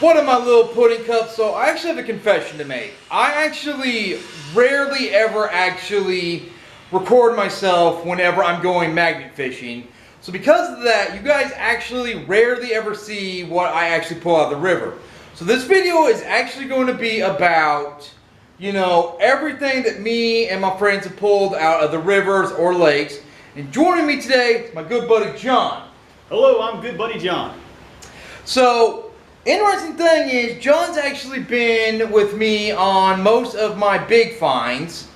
What are my little pudding cups? So I actually have a confession to make. I actually rarely ever record myself whenever I'm going magnet fishing. So because of that, you guys actually rarely ever see what I actually pull out of the river. So this video is actually going to be about, everything that me and my friends have pulled out of the rivers or lakes. And joining me today is my good buddy John. Hello, I'm good buddy John. So, interesting thing is, John's actually been with me on most of my big finds.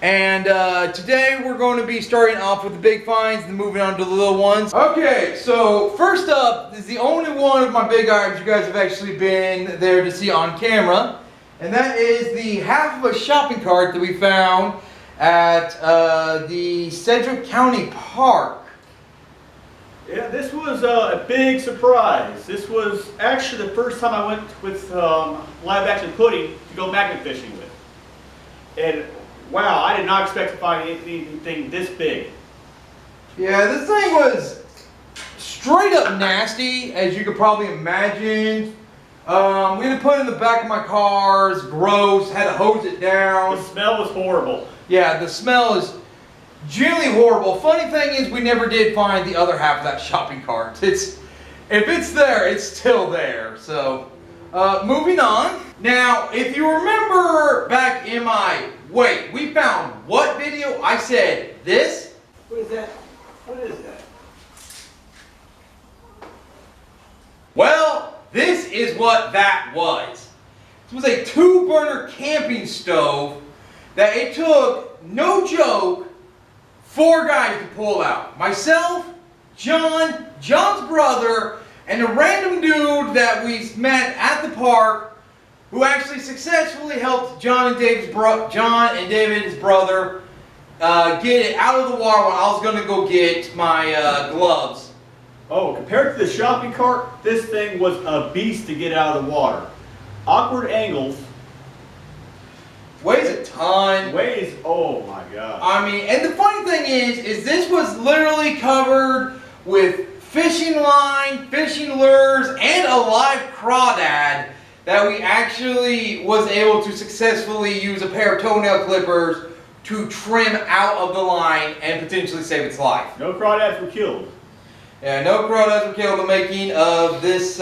And today we're going to be starting off with the big finds and moving on to the little ones. Okay, so first up is the only one of my big items you guys have actually been there to see on camera. And that is the half of a shopping cart that we found at the Sedgwick County Park. Yeah, this was a big surprise. This was actually the first time I went with live action pudding to go magnet fishing with. And wow, I did not expect to find anything this big. Yeah, this thing was straight up nasty, as you could probably imagine. We had to put it in the back of my car. It's gross, had to hose it down. The smell was horrible. Yeah, the smell is genuinely horrible. Funny thing is, we never did find the other half of that shopping cart. If it's there, it's still there. So, moving on. Now, if you remember back in my wait, we found what video? I said this. What is that? What is that? Well, this is what that was. This was a 2-burner camping stove that it took, no joke, 4 guys to pull out. Myself, John, John's brother, and a random dude that we met at the park who actually successfully helped John and David's brother, get it out of the water when I was going to go get my gloves. Oh, compared to the shopping cart, this thing was a beast to get out of the water. Awkward angles. Weighs a ton. Weighs, oh my god. I mean, and the funny thing is this was literally covered with fishing line, fishing lures, and a live crawdad that we actually was able to successfully use a pair of toenail clippers to trim out of the line and potentially save its life. No crawdads were killed. Yeah, no crawdads were killed in the making of this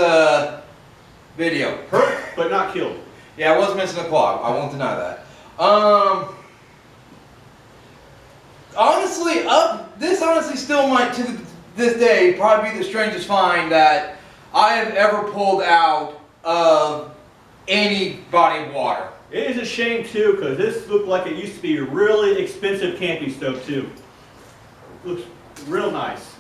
video. Hurt, but not killed. Yeah, I was missing a claw. I won't deny that. Honestly, this honestly still might, to this day, probably be the strangest find that I have ever pulled out of any body of water. It is a shame too, because this looked like it used to be a really expensive camping stove too. Looks real nice.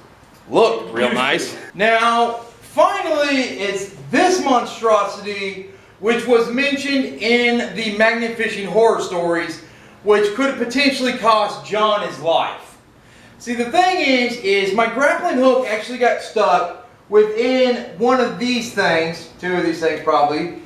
Looked real nice. Now, finally, it's this monstrosity, which was mentioned in the magnet fishing horror stories, which could potentially cost John his life. See, the thing is my grappling hook actually got stuck within one of these things, 2 of these things probably,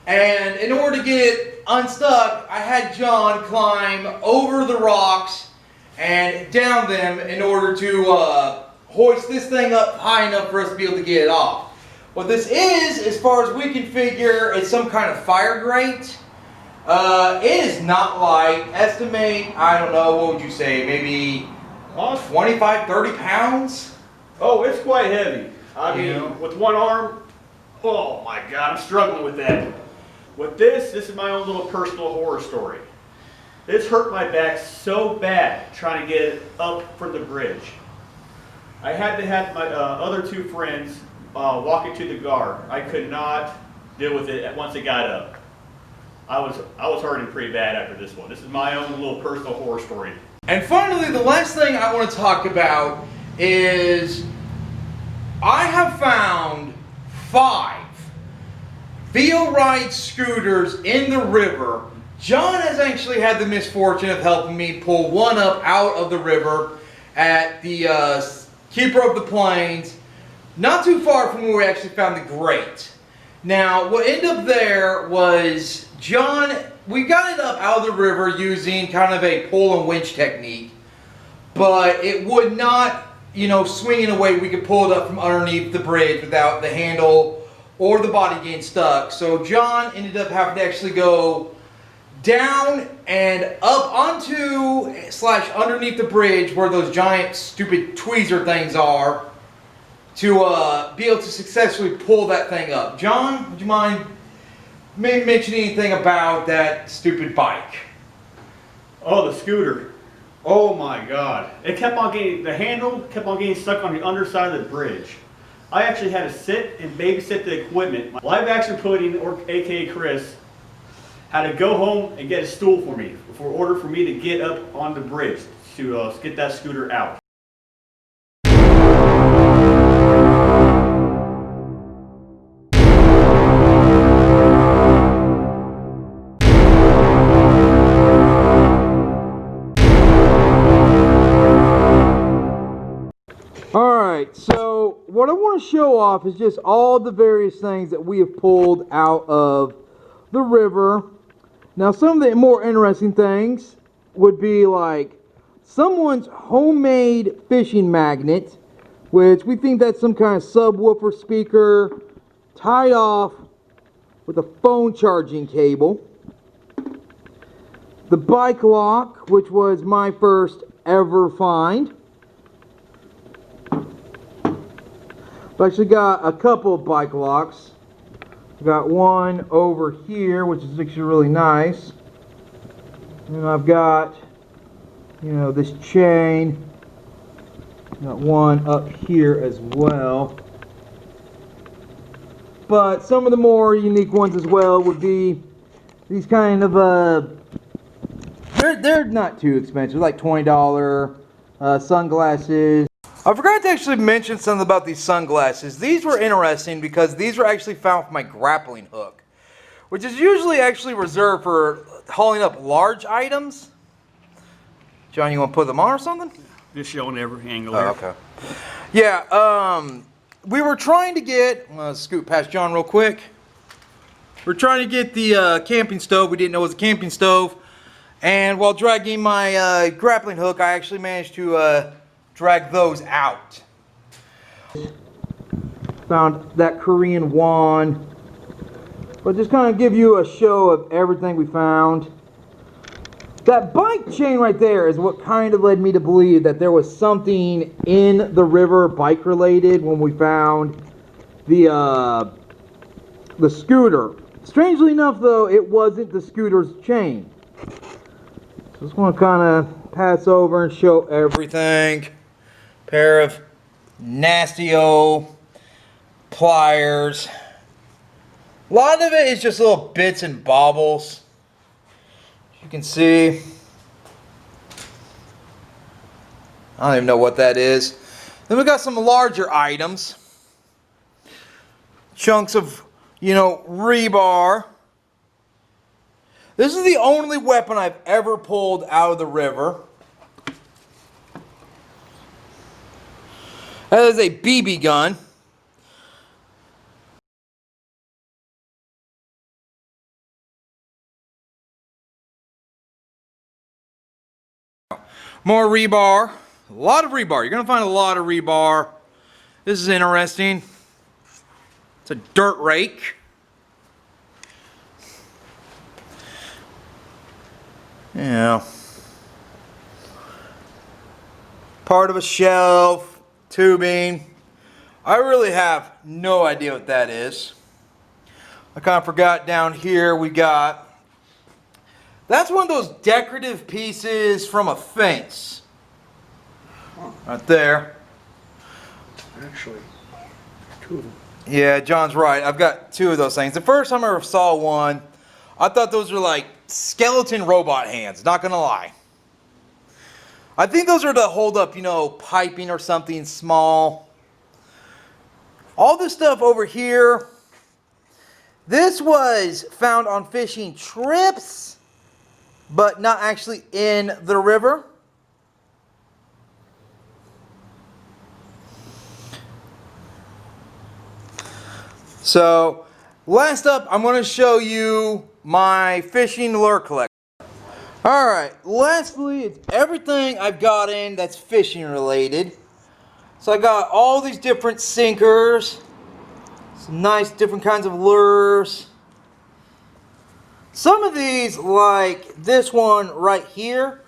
and in order to get it unstuck, I had John climb over the rocks and down them in order to hoist this thing up high enough for us to be able to get it off. What this is, as far as we can figure, is some kind of fire grate. It is not light. Estimate, I don't know, what would you say, maybe 25, 30 pounds? Oh, it's quite heavy. I mean, with one arm, oh my god, I'm struggling with that. With this is my own little personal horror story. This hurt my back so bad trying to get it up from the bridge. I had to have my other 2 friends walk it to the guard. I could not deal with it once it got up. I was hurting pretty bad after this one. This is my own little personal horror story. And finally, the last thing I want to talk about is I have found 5 Feel-Ride scooters in the river. John has actually had the misfortune of helping me pull one up out of the river at the Keeper of the Plains, not too far from where we actually found the grate. Now, what ended up there was John, we got it up out of the river using kind of a pull and winch technique, but it would not, swing in a way we could pull it up from underneath the bridge without the handle or the body getting stuck. So John ended up having to actually go down and up onto / underneath the bridge where those giant stupid tweezer things are to be able to successfully pull that thing up. John, would you mind maybe mentioning anything about that stupid bike? Oh, the scooter. Oh my God. It kept on getting, the handle kept on getting stuck on the underside of the bridge. I actually had to sit and babysit the equipment. Live action pudding, or AKA Chris, had to go home and get a stool for me in order for me to get up on the bridge to get that scooter out. Alright, so what I want to show off is just all the various things that we have pulled out of the river. Now, some of the more interesting things would be like someone's homemade fishing magnet, which we think that's some kind of subwoofer speaker tied off with a phone charging cable. The bike lock, which was my first ever find. I've actually got a couple of bike locks. I've got one over here, which is actually really nice. And I've got, you know, this chain. Got one up here as well. But some of the more unique ones as well would be these kind of, they're not too expensive, like $20 sunglasses. I forgot to actually mention something about these sunglasses. These were interesting because these were actually found from my grappling hook, which is usually actually reserved for hauling up large items. John, you want to put them on or something? Just showing every angle. Oh, okay. Yeah, we were trying to get, I'm gonna scoot past John real quick. We're trying to get the camping stove. We didn't know it was a camping stove. And while dragging my grappling hook, I actually managed to drag those out. Found that Korean wand. But just kind of give you a show of everything we found. That bike chain right there is what kind of led me to believe that there was something in the river bike related when we found the scooter. Strangely enough though, it wasn't the scooter's chain. So just want to kind of pass over and show everything. Pair of nasty old pliers. A lot of it is just little bits and baubles. You can see. I don't even know what that is. Then we got some larger items. Chunks of, you know, rebar. This is the only weapon I've ever pulled out of the river. That is a BB gun. More rebar. A lot of rebar. You're going to find a lot of rebar. This is interesting. It's a dirt rake. Yeah. Part of a shelf. Tubing. I really have no idea what that is. I kind of forgot down here we got, that's one of those decorative pieces from a fence. Right there. Actually, two of them. Yeah, John's right. I've got two of those things. The first time I ever saw one, I thought those were like skeleton robot hands, not gonna lie. I think those are to hold up, you know, piping or something small. All this stuff over here, this was found on fishing trips, but not actually in the river. So, last up, I'm going to show you my fishing lure collection. Alright, lastly, it's everything I've got in that's fishing related. So I got all these different sinkers, Some nice different kinds of lures. Some of these, like this one right here,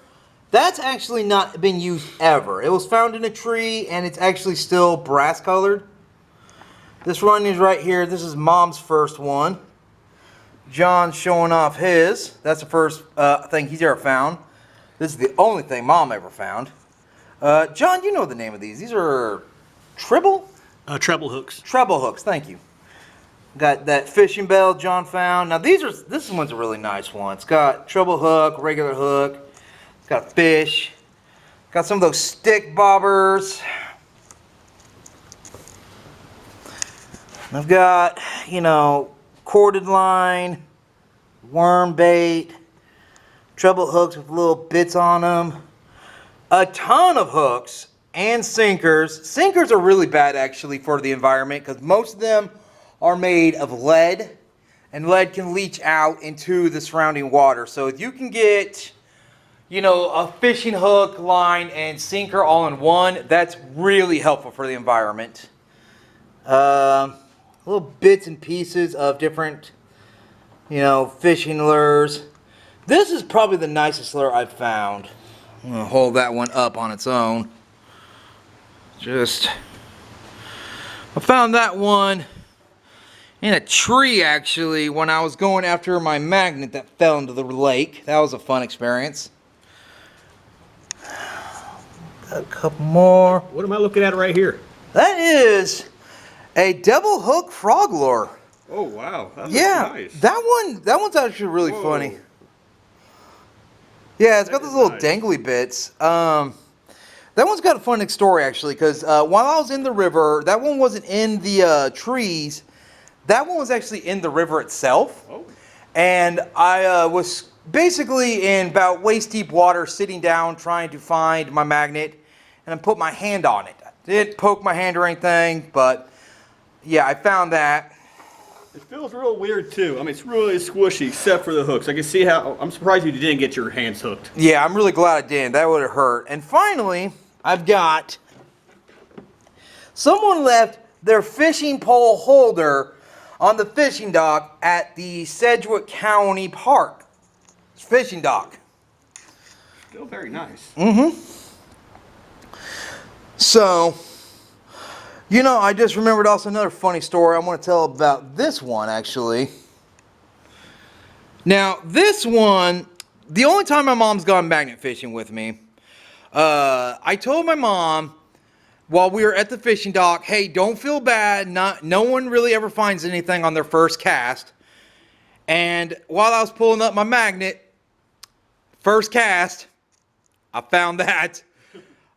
that's actually not been used ever. It was found in a tree and it's actually still brass colored. This one is right here. This is Mom's first one. John's showing off his. That's the first thing he's ever found. This is the only thing Mom ever found. John, you know the name of these. These are treble? Treble hooks. Treble hooks, thank you. Got that fishing bell John found. Now this one's a really nice one. It's got treble hook, regular hook. It's got a fish. Got some of those stick bobbers. I've got, you know, corded line, worm bait, treble hooks with little bits on them. A ton of hooks and sinkers. Sinkers are really bad actually for the environment because most of them are made of lead, and lead can leach out into the surrounding water. So if you can get, you know, a fishing hook, line, and sinker all in one, that's really helpful for the environment. Little bits and pieces of different, you know, fishing lures. This is probably the nicest lure I've found. I'm gonna hold that one up on its own. I found that one in a tree actually when I was going after my magnet that fell into the lake. That was a fun experience. Got a couple more. What am I looking at right here? That is a double hook frog lure. Oh wow, that looks nice. That one's actually really funny. Yeah, it's got those little dangly bits. That one's got a fun story actually, because while I was in the river, that one wasn't in the trees. That one was actually in the river itself. Oh. And I was basically in about waist deep water, sitting down, trying to find my magnet, and I put my hand on it. I didn't poke my hand or anything, but yeah, I found that. It feels real weird too. I mean, it's really squishy except for the hooks. I can see how, I'm surprised you didn't get your hands hooked. Yeah, I'm really glad I didn't. That would have hurt. And finally, I've got, someone left their fishing pole holder on the fishing dock at the Sedgwick County Park. It's fishing dock. Still very nice. Mm-hmm. So, you know, I just remembered also another funny story I want to tell about this one, actually. Now, this one, the only time my mom's gone magnet fishing with me, I told my mom while we were at the fishing dock, hey, don't feel bad. No one really ever finds anything on their first cast. And while I was pulling up my magnet, first cast, I found that.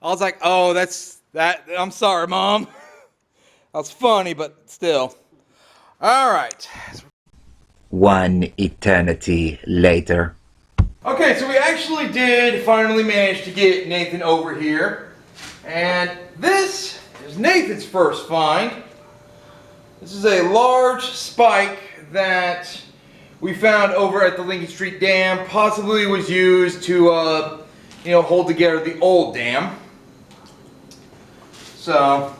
I was like, oh, I'm sorry, Mom. That's funny, but still. All right. One eternity later. Okay, so we actually did finally manage to get Nathan over here. And this is Nathan's first find. This is a large spike that we found over at the Lincoln Street Dam. Possibly was used to, hold together the old dam. So,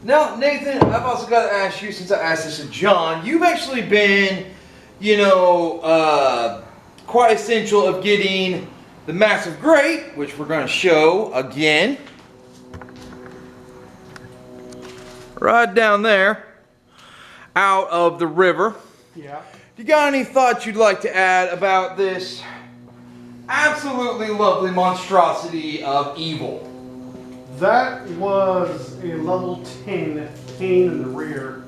now Nathan, I've also got to ask you, since I asked this to John, you've actually been, quite essential of getting the massive grate, which we're going to show again. Right down there, out of the river. Yeah. You got any thoughts you'd like to add about this absolutely lovely monstrosity of evil? That was a level 10 pain in the rear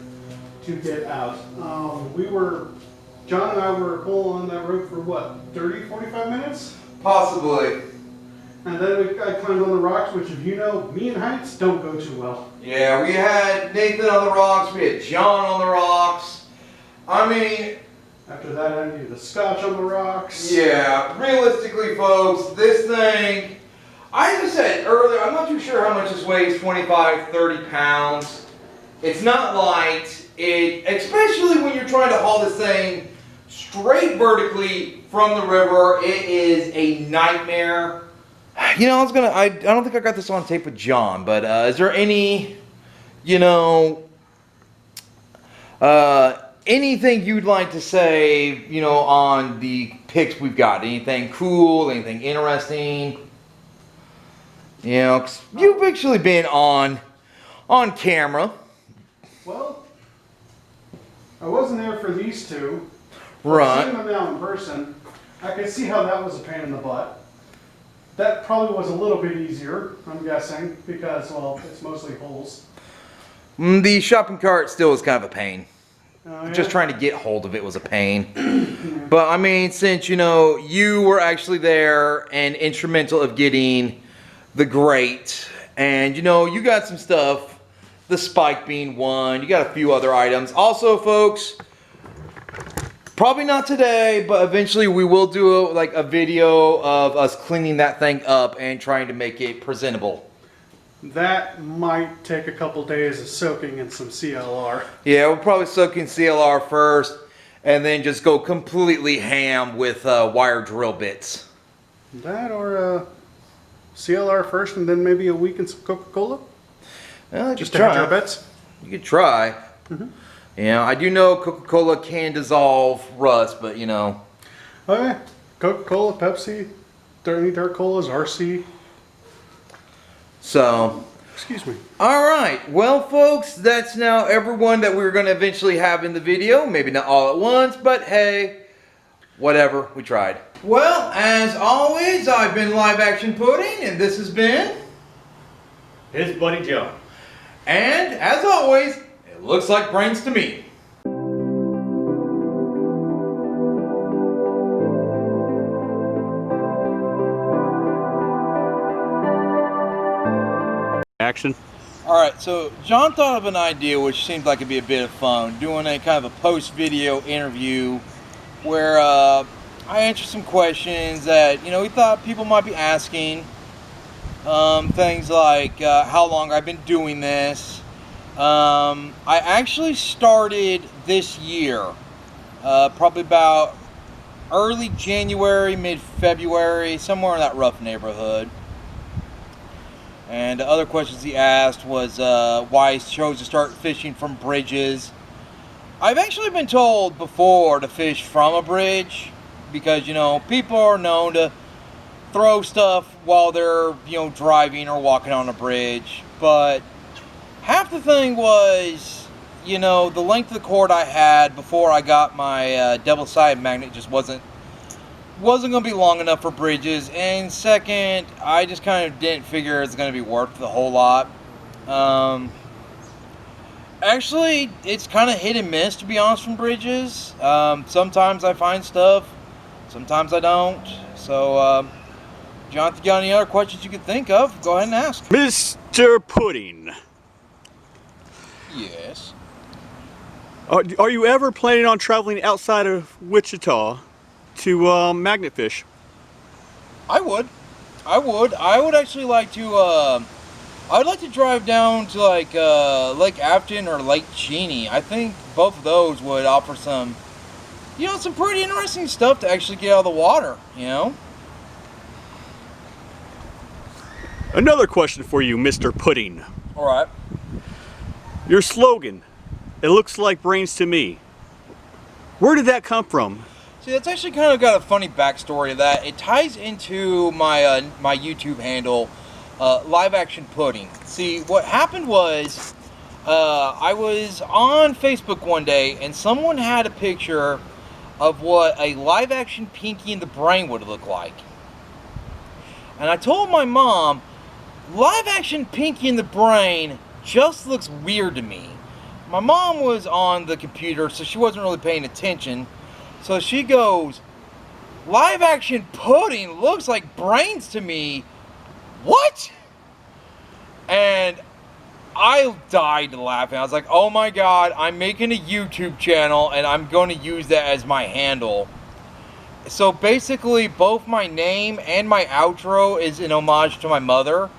to get out. John and I were pulling on that rope for what, 30, 45 minutes? Possibly. And then I climbed on the rocks, which, if you know, me and heights don't go too well. Yeah, we had Nathan on the rocks, we had John on the rocks. I mean, after that, I needed the scotch on the rocks. Yeah, realistically, folks, this thing, I just said earlier, I'm not too sure how much this weighs, 25, 30 pounds. It's not light. Especially when you're trying to haul this thing straight vertically from the river, it is a nightmare. I don't think I got this on tape with John, but is there any, Anything you'd like to say, you know, on the picks we've got? Anything cool? Anything interesting? You know, 'cause you've actually been on camera. Well, I wasn't there for these two. Right. Seeing them now in person, I could see how that was a pain in the butt. That probably was a little bit easier, I'm guessing, because, well, it's mostly holes. The shopping cart still is kind of a pain. Oh, yeah? Just trying to get hold of it was a pain. But I mean, since you know you were actually there and instrumental of getting the grate, and you know you got some stuff, the spike being one, you got a few other items. Also, folks, probably not today, but eventually we will do a video of us cleaning that thing up and trying to make it presentable. That might take a couple days of soaking in some CLR. Yeah, we'll probably soak in CLR first, and then just go completely ham with wire drill bits. That or CLR first and then maybe a week in some Coca-Cola? Just to try. hedge our bets. You could try. You know, I do know Coca-Cola can dissolve rust, but you know. Oh yeah, Coca-Cola, Pepsi, any dark colas, RC. So, Excuse me. all right. Well, folks, that's now everyone that we're going to eventually have in the video. Maybe not all at once, but hey, whatever. We tried. Well, as always, I've been Live Action Pudding, and this has been... His buddy Joe. And, as always, it looks like brains to me. Action. Alright, so John thought of an idea which seemed like it'd be a bit of fun, doing a kind of a post-video interview where I answered some questions that, you know, we thought people might be asking. Things like how long I've been doing this. I actually started this year, probably about early January, mid-February, somewhere in that rough neighborhood. And the other questions he asked was why he chose to start fishing from bridges. I've actually been told before to fish from a bridge because, you know, people are known to throw stuff while they're, you know, driving or walking on a bridge. But half the thing was, you know, the length of the cord I had before I got my double-sided magnet just wasn't going to be long enough for bridges, and second, I just kind of didn't figure it's going to be worth the whole lot. Actually, it's kind of hit and miss, to be honest, from bridges. Sometimes I find stuff, sometimes I don't. So, John, if you got any other questions you could think of, go ahead and ask. Mr. Pudding. Yes. Are you ever planning on traveling outside of Wichita to magnet fish? I would actually like to, I would like to drive down to like Lake Afton or Lake Cheney. I think both of those would offer some, you know, some pretty interesting stuff to actually get out of the water, you know? Another question for you, Mr. Pudding. Alright. Your slogan, it looks like brains to me. Where did that come from? See, that's actually kind of got a funny backstory to that. It ties into my my YouTube handle, Live Action Pudding. See, what happened was, I was on Facebook one day, and someone had a picture of what a live action Pinky in the Brain would look like. And I told my mom, live action Pinky in the Brain just looks weird to me. My mom was on the computer, so she wasn't really paying attention. So she goes, live action pudding looks like brains to me. What? And I died laughing. I was like, oh my god, I'm making a YouTube channel and I'm going to use that as my handle. So basically, both my name and my outro is an homage to my mother.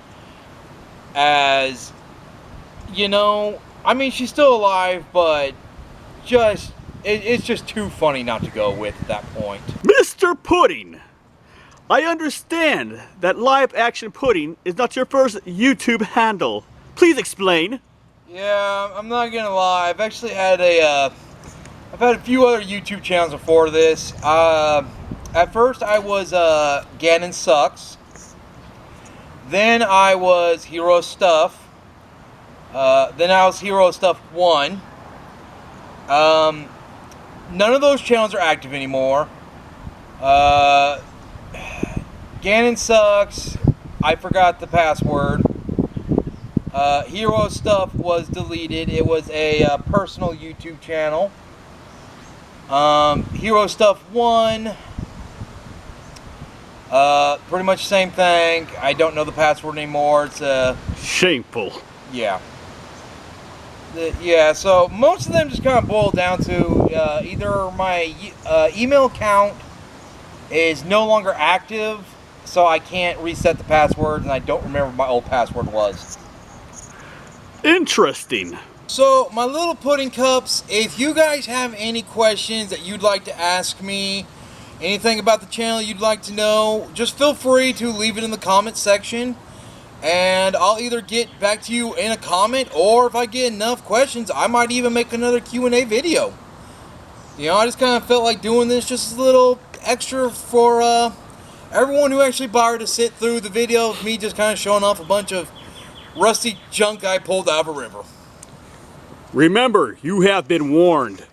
As, you know, I mean, she's still alive, but just... it's just too funny not to go with at that point. Mr. Pudding, I understand that Live Action Pudding is not your first YouTube handle. Please explain. Yeah, I'm not gonna lie. I've actually had I've had a few other YouTube channels before this. At first I was Ganon Sucks. Then I was Hero Stuff. Then I was Hero Stuff 1. None of those channels are active anymore. Ganon Sucks. I forgot the password. Hero Stuff was deleted. It was a personal YouTube channel. Hero Stuff 1. Pretty much the same thing. I don't know the password anymore. It's Shameful. yeah. Yeah, so most of them just kind of boil down to either my email account is no longer active, so I can't reset the password, and I don't remember what my old password was. Interesting. So, my little pudding cups, if you guys have any questions that you'd like to ask me, anything about the channel you'd like to know, just feel free to leave it in the comment section. And I'll either get back to you in a comment, or if I get enough questions, I might even make another Q&A video. You know, I just kind of felt like doing this just a little extra for everyone who actually bothered to sit through the video of me just kind of showing off a bunch of rusty junk I pulled out of a river. Remember, you have been warned.